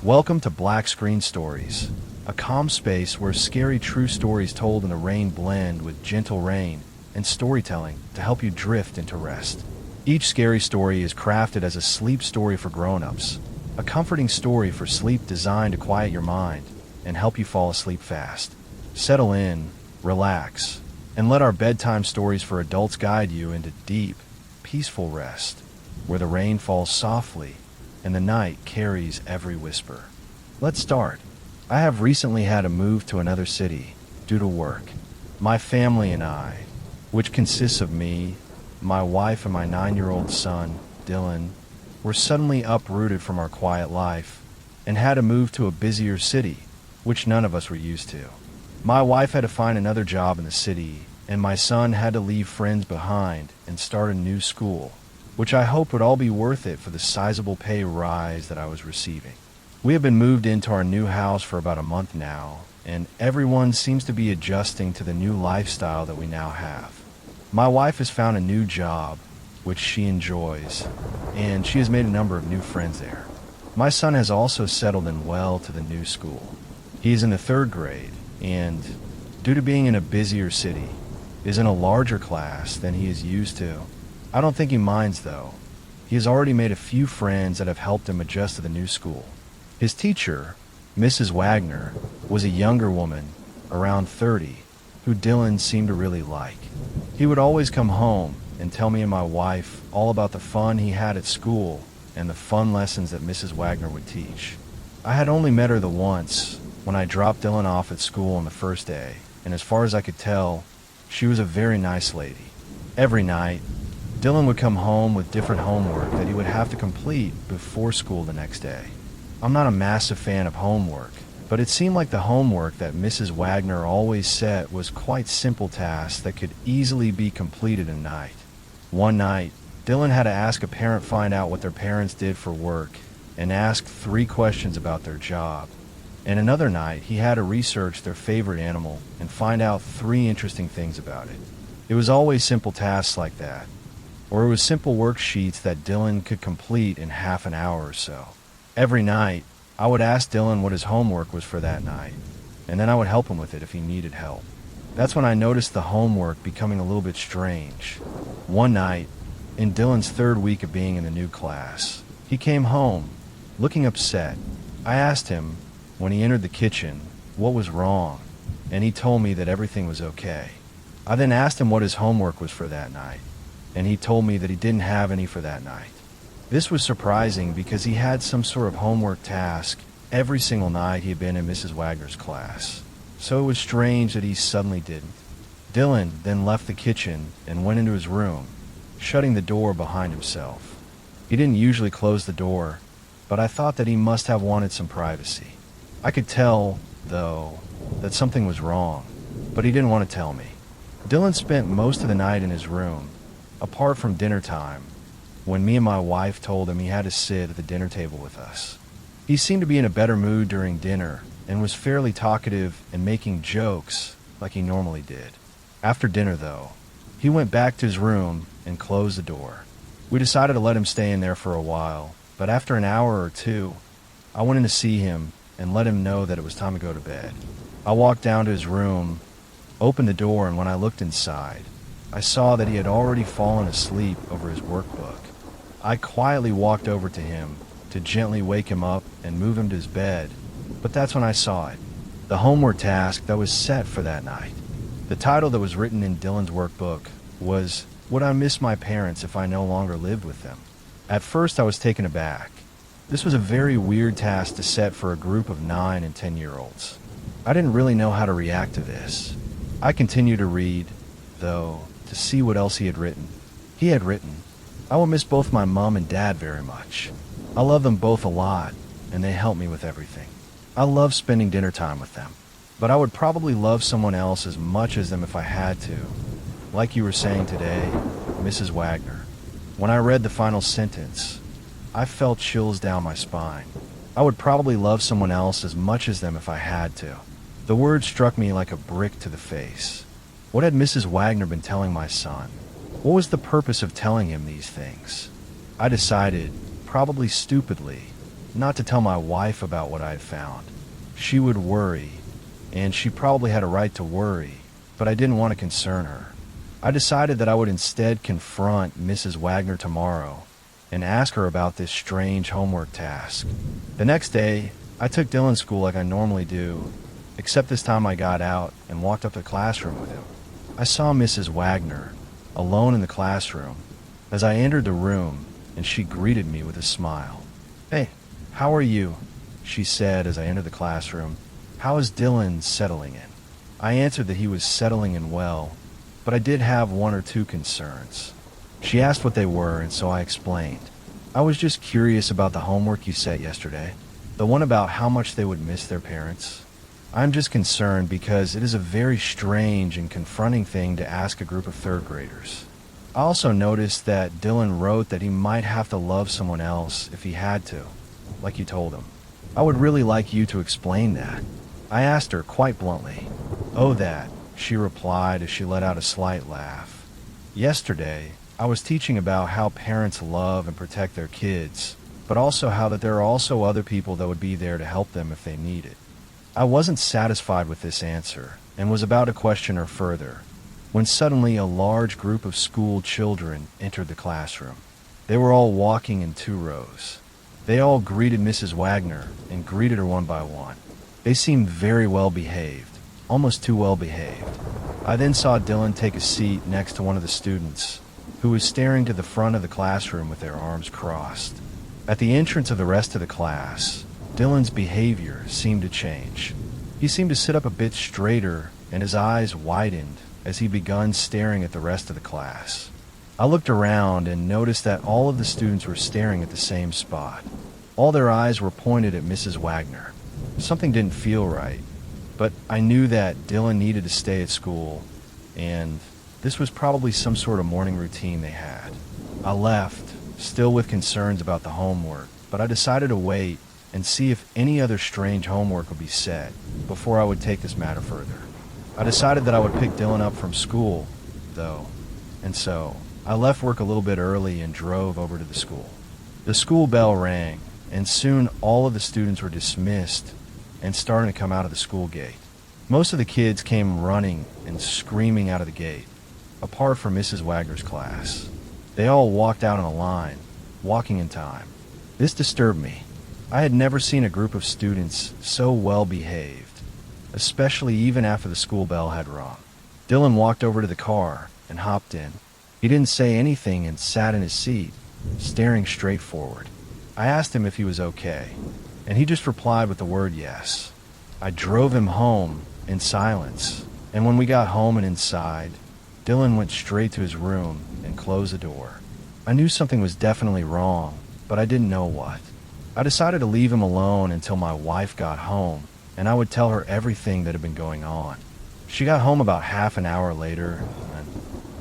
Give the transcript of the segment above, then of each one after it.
Welcome to Black Screen Stories, a calm space where scary true stories told in the rain blend with gentle rain and storytelling to help you drift into rest. Each scary story is crafted as a sleep story for grown-ups, a comforting story for sleep designed to quiet your mind and help you fall asleep fast. Settle in, relax, and let our bedtime stories for adults guide you into deep, peaceful rest, where the rain falls softly and the night carries every whisper. Let's start. I have recently had to move to another city due to work. My family and I, which consists of me, my wife, and my 9-year-old son, Dylan, were suddenly uprooted from our quiet life and had to move to a busier city, which none of us were used to. My wife had to find another job in the city, and my son had to leave friends behind and start a new school, which I hoped would all be worth it for the sizable pay rise that I was receiving. We have been moved into our new house for about a month now, and everyone seems to be adjusting to the new lifestyle that we now have. My wife has found a new job, which she enjoys, and she has made a number of new friends there. My son has also settled in well to the new school. He is in the 3rd grade, and due to being in a busier city, is in a larger class than he is used to. I don't think he minds though. He has already made a few friends that have helped him adjust to the new school. His teacher, Mrs. Wagner, was a younger woman, around 30, who Dylan seemed to really like. He would always come home and tell me and my wife all about the fun he had at school and the fun lessons that Mrs. Wagner would teach. I had only met her the once when I dropped Dylan off at school on the first day, and as far as I could tell, she was a very nice lady. Every night, Dylan would come home with different homework that he would have to complete before school the next day. I'm not a massive fan of homework, but it seemed like the homework that Mrs. Wagner always set was quite simple tasks that could easily be completed in a night. One night, Dylan had to ask a parent find out what their parents did for work and ask 3 questions about their job. And another night, he had to research their favorite animal and find out 3 interesting things about it. It was always simple tasks like that, or it was simple worksheets that Dylan could complete in half an hour or so. Every night, I would ask Dylan what his homework was for that night, and then I would help him with it if he needed help. That's when I noticed the homework becoming a little bit strange. One night, in Dylan's 3rd week of being in the new class, he came home, looking upset. I asked him, when he entered the kitchen, what was wrong, and he told me that everything was okay. I then asked him what his homework was for that night, and he told me that he didn't have any for that night. This was surprising because he had some sort of homework task every single night he had been in Mrs. Wagner's class. So it was strange that he suddenly didn't. Dylan then left the kitchen and went into his room, shutting the door behind himself. He didn't usually close the door, but I thought that he must have wanted some privacy. I could tell, though, that something was wrong, but he didn't want to tell me. Dylan spent most of the night in his room, apart from dinner time, when me and my wife told him he had to sit at the dinner table with us. He seemed to be in a better mood during dinner and was fairly talkative and making jokes like he normally did. After dinner, though, he went back to his room and closed the door. We decided to let him stay in there for a while, but after an hour or 2, I went in to see him and let him know that it was time to go to bed. I walked down to his room, opened the door, and when I looked inside, I saw that he had already fallen asleep over his workbook. I quietly walked over to him to gently wake him up and move him to his bed, but that's when I saw it. The homework task that was set for that night. The title that was written in Dylan's workbook was, "Would I miss my parents if I no longer lived with them?" At first I was taken aback. This was a very weird task to set for a group of 9 and 10-year-olds. I didn't really know how to react to this. I continued to read, though, to see what else he had written. He had written, "I will miss both my mom and dad very much. I love them both a lot, and they help me with everything. I love spending dinner time with them, but I would probably love someone else as much as them if I had to. Like you were saying today, Mrs. Wagner." When I read the final sentence, I felt chills down my spine. I would probably love someone else as much as them if I had to. The word struck me like a brick to the face. What had Mrs. Wagner been telling my son? What was the purpose of telling him these things? I decided, probably stupidly, not to tell my wife about what I had found. She would worry, and she probably had a right to worry, but I didn't want to concern her. I decided that I would instead confront Mrs. Wagner tomorrow and ask her about this strange homework task. The next day, I took Dylan to school like I normally do, except this time I got out and walked up to the classroom with him. I saw Mrs. Wagner, alone in the classroom, as I entered the room, and she greeted me with a smile. "Hey, how are you?" she said as I entered the classroom. "How is Dylan settling in?" I answered that he was settling in well, but I did have one or two concerns. She asked what they were, and so I explained. "I was just curious about the homework you set yesterday, the one about how much they would miss their parents. I'm just concerned because it is a very strange and confronting thing to ask a group of third graders. I also noticed that Dylan wrote that he might have to love someone else if he had to, like you told him. I would really like you to explain that." I asked her quite bluntly. "Oh, that," she replied as she let out a slight laugh. "Yesterday, I was teaching about how parents love and protect their kids, but also how that there are also other people that would be there to help them if they need it." I wasn't satisfied with this answer and was about to question her further when suddenly a large group of school children entered the classroom. They were all walking in 2 rows. They all greeted Mrs. Wagner and greeted her one by one. They seemed very well behaved, almost too well behaved. I then saw Dylan take a seat next to one of the students, who was staring to the front of the classroom with their arms crossed. At the entrance of the rest of the class, Dylan's behavior seemed to change. He seemed to sit up a bit straighter, and his eyes widened as he began staring at the rest of the class. I looked around and noticed that all of the students were staring at the same spot. All their eyes were pointed at Mrs. Wagner. Something didn't feel right, but I knew that Dylan needed to stay at school, and this was probably some sort of morning routine they had. I left, still with concerns about the homework, but I decided to wait and see if any other strange homework would be set before I would take this matter further. I decided that I would pick Dylan up from school, though, and so I left work a little bit early and drove over to the school. The school bell rang, and soon all of the students were dismissed and starting to come out of the school gate. Most of the kids came running and screaming out of the gate, apart from Mrs. Wagner's class. They all walked out in a line, walking in time. This disturbed me. I had never seen a group of students so well behaved, especially even after the school bell had rung. Dylan walked over to the car and hopped in. He didn't say anything and sat in his seat, staring straight forward. I asked him if he was okay, and he just replied with the word yes. I drove him home in silence, and when we got home and inside, Dylan went straight to his room and closed the door. I knew something was definitely wrong, but I didn't know what. I decided to leave him alone until my wife got home, and I would tell her everything that had been going on. She got home about half an hour later, and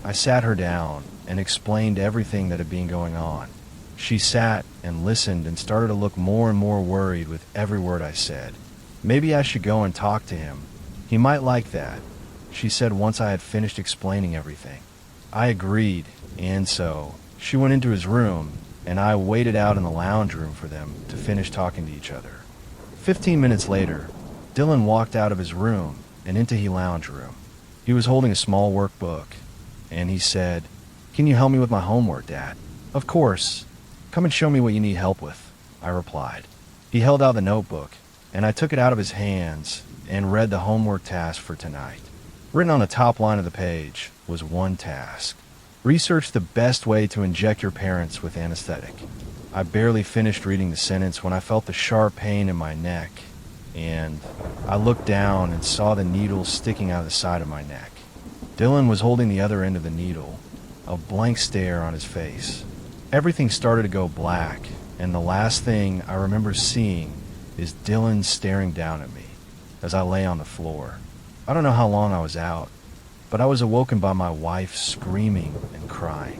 I sat her down and explained everything that had been going on. She sat and listened and started to look more and more worried with every word I said. Maybe I should go and talk to him. He might like that, she said once I had finished explaining everything. I agreed, and so she went into his room, and I waited out in the lounge room for them to finish talking to each other. 15 minutes later, Dylan walked out of his room and into the lounge room. He was holding a small workbook, and he said, "Can you help me with my homework, Dad?" "Of course. Come and show me what you need help with," I replied. He held out the notebook, and I took it out of his hands and read the homework task for tonight. Written on the top line of the page was one task. Research the best way to inject your parents with anesthetic. I barely finished reading the sentence when I felt the sharp pain in my neck, and I looked down and saw the needle sticking out of the side of my neck. Dylan was holding the other end of the needle, a blank stare on his face. Everything started to go black, and the last thing I remember seeing is Dylan staring down at me as I lay on the floor. I don't know how long I was out, but I was awoken by my wife screaming and crying.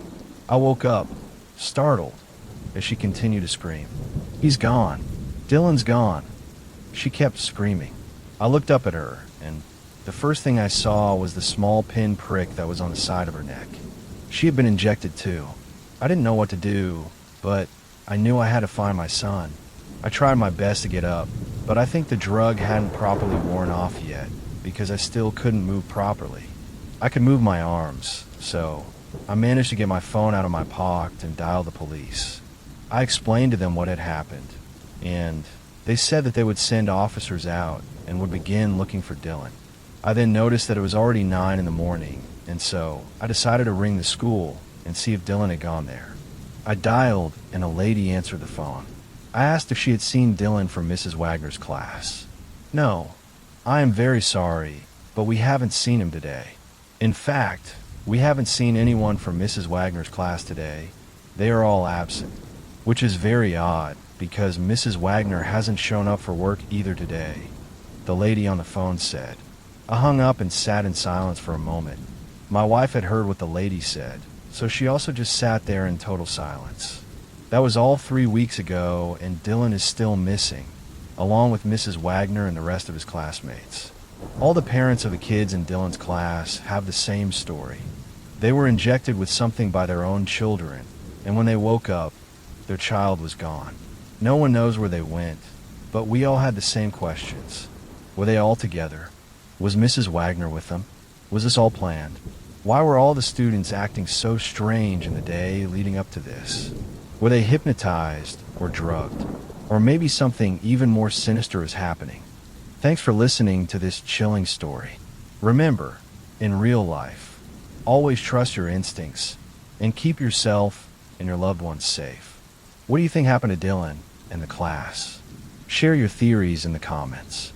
I woke up, startled, as she continued to scream. "He's gone. Dylan's gone." She kept screaming. I looked up at her, and the first thing I saw was the small pin prick that was on the side of her neck. She had been injected too. I didn't know what to do, but I knew I had to find my son. I tried my best to get up, but I think the drug hadn't properly worn off yet because I still couldn't move properly. I could move my arms, so I managed to get my phone out of my pocket and dial the police. I explained to them what had happened, and they said that they would send officers out and would begin looking for Dylan. I then noticed that it was already 9 in the morning, and so I decided to ring the school and see if Dylan had gone there. I dialed, and a lady answered the phone. I asked if she had seen Dylan from Mrs. Wagner's class. "No, I am very sorry, but we haven't seen him today. In fact, we haven't seen anyone from Mrs. Wagner's class today. They are all absent," which is very odd because Mrs. Wagner hasn't shown up for work either today, the lady on the phone said. I hung up and sat in silence for a moment. My wife had heard what the lady said, so she also just sat there in total silence. That was all 3 weeks ago, and Dylan is still missing, along with Mrs. Wagner and the rest of his classmates. All the parents of the kids in Dylan's class have the same story. They were injected with something by their own children, and when they woke up, their child was gone. No one knows where they went, but we all had the same questions. Were they all together? Was Mrs. Wagner with them? Was this all planned? Why were all the students acting so strange in the day leading up to this? Were they hypnotized or drugged? Or maybe something even more sinister is happening? Thanks for listening to this chilling story. Remember, in real life, always trust your instincts and keep yourself and your loved ones safe. What do you think happened to Dylan and the class? Share your theories in the comments.